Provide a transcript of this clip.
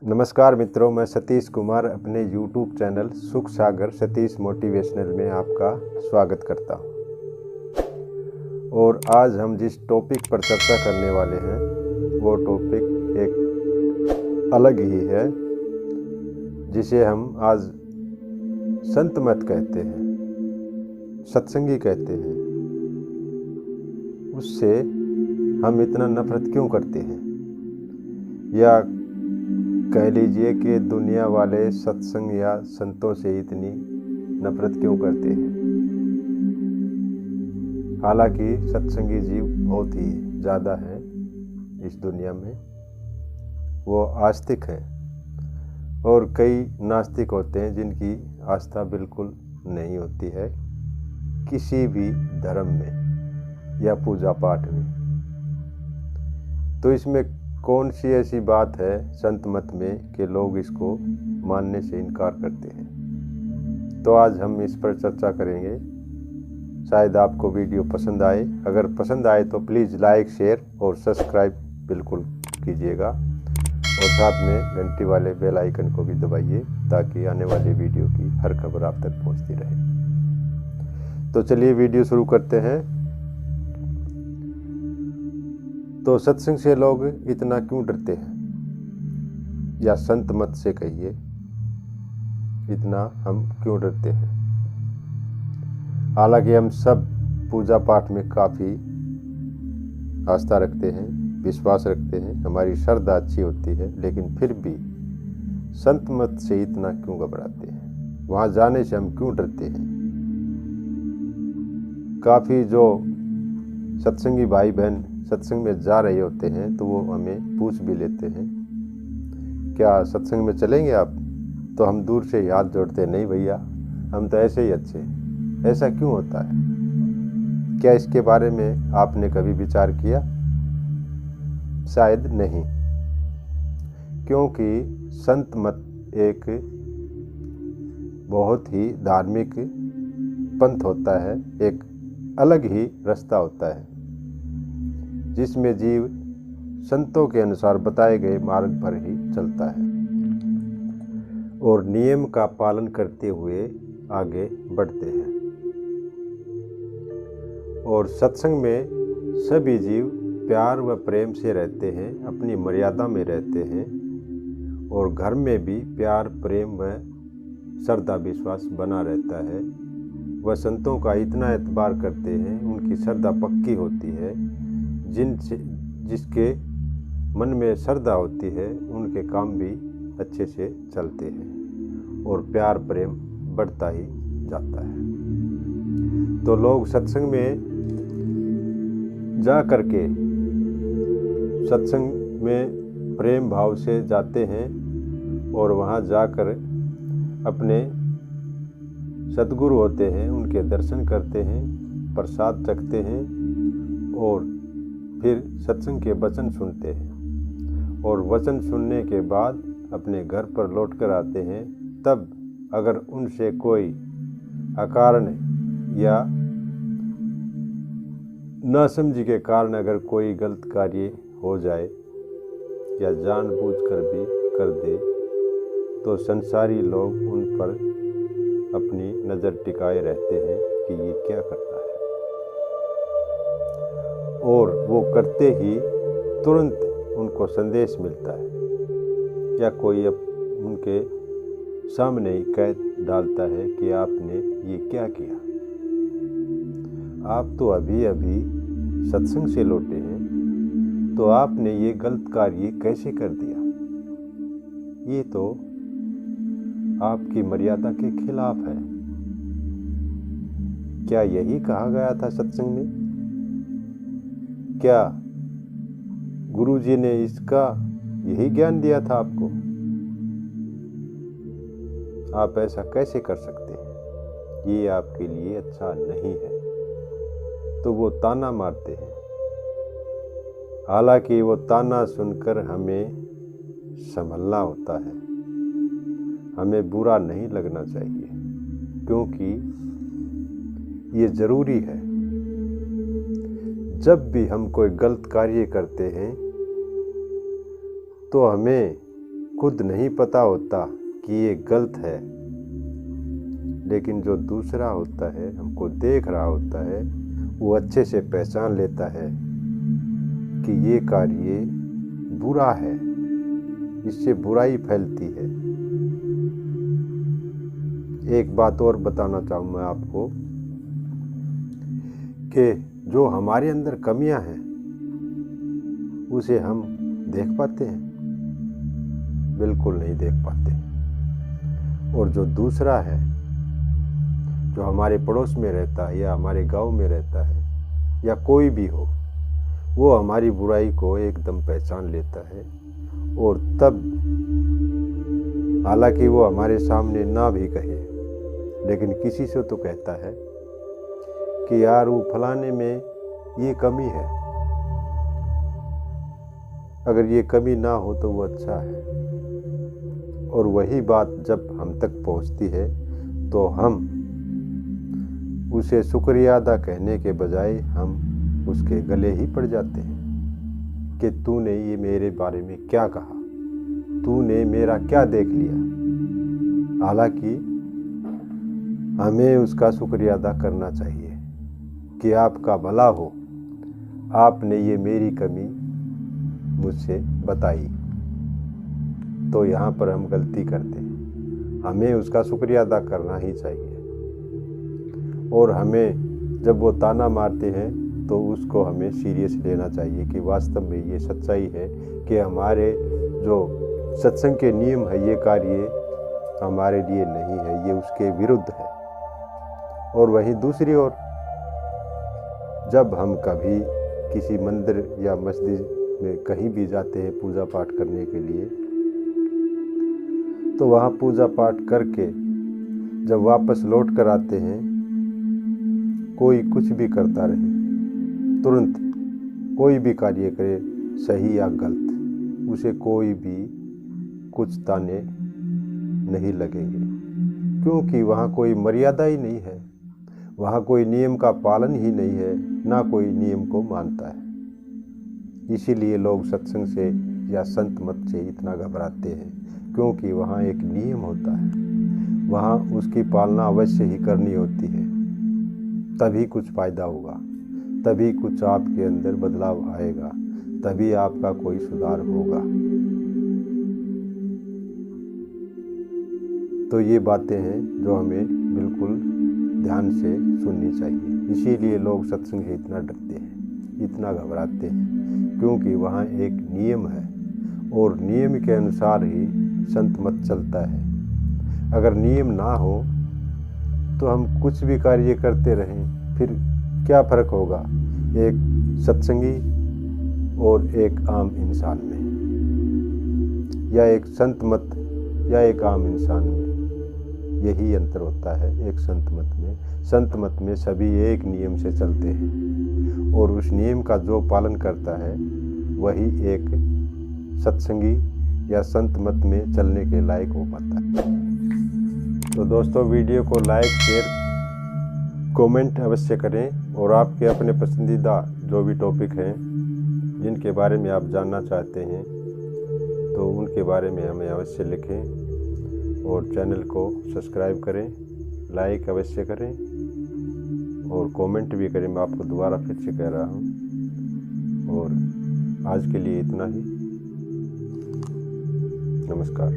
नमस्कार मित्रों, मैं सतीश कुमार अपने YouTube चैनल सुख सागर सतीश मोटिवेशनल में आपका स्वागत करता हूं। और आज हम जिस टॉपिक पर चर्चा करने वाले हैं वो टॉपिक एक अलग ही है, जिसे हम आज संत मत कहते हैं, सत्संगी कहते हैं। उससे हम इतना नफरत क्यों करते हैं, या कह लीजिए कि दुनिया वाले सत्संग या संतों से इतनी नफरत क्यों करते हैं। हालांकि सत्संगी जीव बहुत ही ज़्यादा हैं इस दुनिया में, वो आस्तिक हैं, और कई नास्तिक होते हैं जिनकी आस्था बिल्कुल नहीं होती है किसी भी धर्म में या पूजा पाठ में। तो इसमें कौन सी ऐसी बात है संत मत में कि लोग इसको मानने से इनकार करते हैं। तो आज हम इस पर चर्चा करेंगे। शायद आपको वीडियो पसंद आए। अगर पसंद आए तो प्लीज़ लाइक, शेयर और सब्सक्राइब बिल्कुल कीजिएगा, और साथ में घंटी वाले बेल आइकन को भी दबाइए ताकि आने वाली वीडियो की हर खबर आप तक पहुंचती रहे। तो चलिए वीडियो शुरू करते हैं। तो सत्संग से लोग इतना क्यों डरते हैं, या संत मत से कहिए इतना हम क्यों डरते हैं। हालांकि हम सब पूजा पाठ में काफ़ी आस्था रखते हैं, विश्वास रखते हैं, हमारी श्रद्धा अच्छी होती है, लेकिन फिर भी संत मत से इतना क्यों घबराते हैं, वहाँ जाने से हम क्यों डरते हैं। काफ़ी जो सत्संगी भाई बहन सत्संग में जा रहे होते हैं तो वो हमें पूछ भी लेते हैं, क्या सत्संग में चलेंगे आप? तो हम दूर से ही हाथ जोड़ते हैं, नहीं भैया, हम तो ऐसे ही अच्छे हैं। ऐसा क्यों होता है? क्या इसके बारे में आपने कभी विचार किया? शायद नहीं, क्योंकि संत मत एक बहुत ही धार्मिक पंथ होता है, एक अलग ही रास्ता होता है, जिसमें जीव संतों के अनुसार बताए गए मार्ग पर ही चलता है और नियम का पालन करते हुए आगे बढ़ते हैं। और सत्संग में सभी जीव प्यार व प्रेम से रहते हैं, अपनी मर्यादा में रहते हैं, और घर में भी प्यार, प्रेम व श्रद्धा विश्वास बना रहता है। वह संतों का इतना एतबार करते हैं, उनकी श्रद्धा पक्की होती है। जिसके मन में श्रद्धा होती है उनके काम भी अच्छे से चलते हैं और प्यार प्रेम बढ़ता ही जाता है। तो लोग सत्संग में जा करके सत्संग में प्रेम भाव से जाते हैं और वहाँ जाकर अपने सद्गुरु होते हैं उनके दर्शन करते हैं, प्रसाद चखते हैं, और फिर सत्संग के वचन सुनते हैं, और वचन सुनने के बाद अपने घर पर लौट कर आते हैं। तब अगर उनसे कोई अकारण या नासमझी के कारण अगर कोई गलत कार्य हो जाए या जानबूझकर भी कर दे, तो संसारी लोग उन पर अपनी नज़र टिकाए रहते हैं कि ये क्या करता है, और वो करते ही तुरंत उनको संदेश मिलता है, या कोई उनके सामने ही कह डालता है कि आपने ये क्या किया, आप तो अभी अभी सत्संग से लौटे हैं, तो आपने ये गलत कार्य कैसे कर दिया, ये तो आपकी मर्यादा के खिलाफ है। क्या यही कहा गया था सत्संग में? क्या गुरुजी ने इसका यही ज्ञान दिया था आपको? आप ऐसा कैसे कर सकते हैं, ये आपके लिए अच्छा नहीं है। तो वो ताना मारते हैं। हालांकि वो ताना सुनकर हमें संभलना होता है, हमें बुरा नहीं लगना चाहिए, क्योंकि ये ज़रूरी है। जब भी हम कोई गलत कार्य करते हैं तो हमें खुद नहीं पता होता कि ये गलत है, लेकिन जो दूसरा होता है, हमको देख रहा होता है, वो अच्छे से पहचान लेता है कि ये कार्य बुरा है, इससे बुराई फैलती है। एक बात और बताना चाहूँ मैं आपको कि जो हमारे अंदर कमियां हैं उसे हम देख पाते हैं? बिल्कुल नहीं देख पाते। और जो दूसरा है, जो हमारे पड़ोस में रहता है या हमारे गांव में रहता है या कोई भी हो, वो हमारी बुराई को एकदम पहचान लेता है। और तब हालांकि वो हमारे सामने ना भी कहे, लेकिन किसी से तो कहता है कि यार वो फलाने में ये कमी है, अगर ये कमी ना हो तो वो अच्छा है। और वही बात जब हम तक पहुंचती है तो हम उसे शुक्रिया अदा कहने के बजाय हम उसके गले ही पड़ जाते हैं कि तूने ये मेरे बारे में क्या कहा, तूने मेरा क्या देख लिया। हालांकि हमें उसका शुक्रिया अदा करना चाहिए कि आपका भला हो, आपने ये मेरी कमी मुझसे बताई। तो यहाँ पर हम गलती करते हैं, हमें उसका शुक्रिया अदा करना ही चाहिए। और हमें जब वो ताना मारते हैं तो उसको हमें सीरियस लेना चाहिए कि वास्तव में ये सच्चाई है कि हमारे जो सत्संग के नियम है, ये कार्य हमारे लिए नहीं है, ये उसके विरुद्ध है। और वहीं दूसरी ओर जब हम कभी किसी मंदिर या मस्जिद में कहीं भी जाते हैं पूजा पाठ करने के लिए, तो वहाँ पूजा पाठ करके जब वापस लौट कर आते हैं, कोई कुछ भी करता रहे, तुरंत कोई भी कार्य करे, सही या गलत, उसे कोई भी कुछ ताने नहीं लगेंगे, क्योंकि वहाँ कोई मर्यादा ही नहीं है, वहाँ कोई नियम का पालन ही नहीं है, ना कोई नियम को मानता है। इसीलिए लोग सत्संग से या संत मत से इतना घबराते हैं, क्योंकि वहाँ एक नियम होता है, वहाँ उसकी पालना अवश्य ही करनी होती है, तभी कुछ फायदा होगा, तभी कुछ आपके अंदर बदलाव आएगा, तभी आपका कोई सुधार होगा। तो ये बातें हैं जो हमें बिल्कुल ध्यान से सुननी चाहिए। इसीलिए लोग सत्संग से इतना डरते हैं, इतना घबराते हैं, क्योंकि वहाँ एक नियम है और नियम के अनुसार ही संत मत चलता है। अगर नियम ना हो तो हम कुछ भी कार्य करते रहें, फिर क्या फ़र्क होगा एक सत्संगी और एक आम इंसान में, या एक संत मत या एक आम इंसान में। यही अंतर होता है एक संत मत में। संत मत में सभी एक नियम से चलते हैं और उस नियम का जो पालन करता है वही एक सत्संगी या संत मत में चलने के लायक हो पाता है। तो दोस्तों, वीडियो को लाइक, शेयर, कमेंट अवश्य करें और आपके अपने पसंदीदा जो भी टॉपिक हैं जिनके बारे में आप जानना चाहते हैं तो उनके बारे में हमें अवश्य लिखें और चैनल को सब्सक्राइब करें, लाइक अवश्य करें और कमेंट भी करें। मैं आपको दोबारा फिर से कह रहा हूँ। और आज के लिए इतना ही। नमस्कार।